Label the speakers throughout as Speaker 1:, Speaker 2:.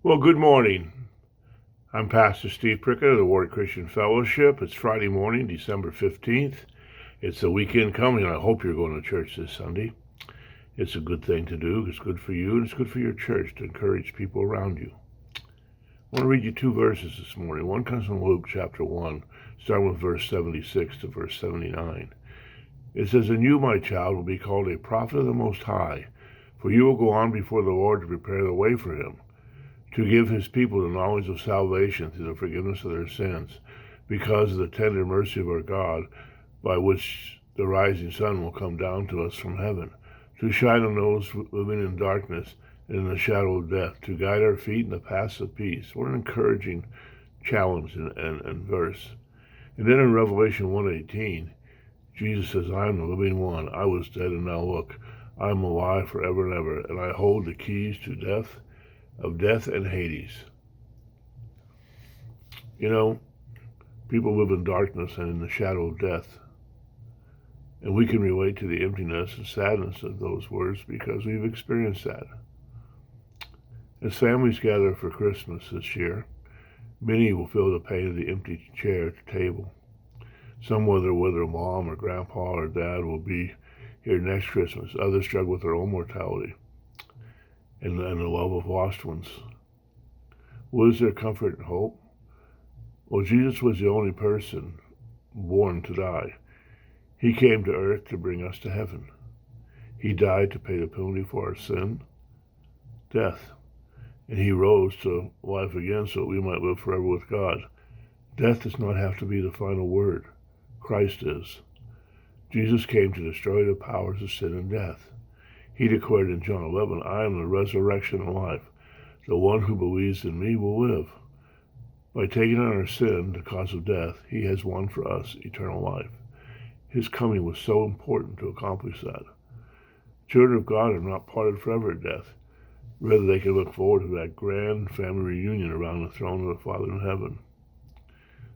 Speaker 1: Well, good morning. I'm Pastor Steve Prickett of the Ward Christian Fellowship. It's Friday morning, December 15th. It's the weekend coming, and I hope you're going to church this Sunday. It's a good thing to do. It's good for you, and it's good for your church to encourage people around you. I want to read you two verses this morning. One comes from Luke chapter 1, starting with verse 76 to verse 79. It says, "And you, my child, will be called a prophet of the Most High, for you will go on before the Lord to prepare the way for him, to give his people the knowledge of salvation through the forgiveness of their sins, because of the tender mercy of our God, by which the rising sun will come down to us from heaven, to shine on those living in darkness and in the shadow of death, to guide our feet in the paths of peace." What an encouraging challenge and verse. And then in Revelation 1:18, Jesus says, "I am the living one. I was dead, and now look, I am alive forever and ever, and I hold the keys to death and Hades." You know, people live in darkness and in the shadow of death. And we can relate to the emptiness and sadness of those words because we've experienced that. As families gather for Christmas this year, many will feel the pain of the empty chair at the table. Some, whether mom or grandpa or dad, will be here next Christmas. Others struggle with their own mortality and the love of lost ones. What is their comfort and hope? Well, Jesus was the only person born to die. He came to earth to bring us to heaven. He died to pay the penalty for our sin, death, and he rose to life again so that we might live forever with God. Death does not have to be the final word. Christ is. Jesus came to destroy the powers of sin and death. He declared in John 11, "I am the resurrection and life. The one who believes in me will live." By taking on our sin, the cause of death, he has won for us eternal life. His coming was so important to accomplish that. Children of God are not parted forever at death. Rather, they can look forward to that grand family reunion around the throne of the Father in heaven.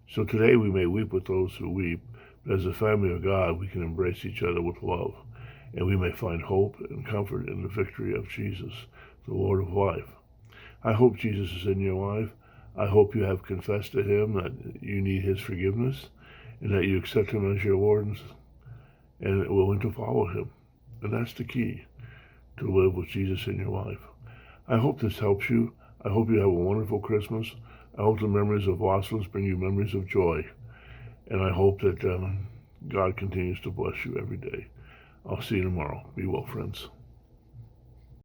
Speaker 1: So today we may weep with those who weep, but as a family of God, we can embrace each other with love, and we may find hope and comfort in the victory of Jesus, the Lord of life. I hope Jesus is in your life. I hope you have confessed to him that you need his forgiveness and that you accept him as your Lord and are willing to follow him. And that's the key, to live with Jesus in your life. I hope this helps you. I hope you have a wonderful Christmas. I hope the memories of lost ones bring you memories of joy. And I hope that God continues to bless you every day. I'll see you tomorrow. Be well, friends.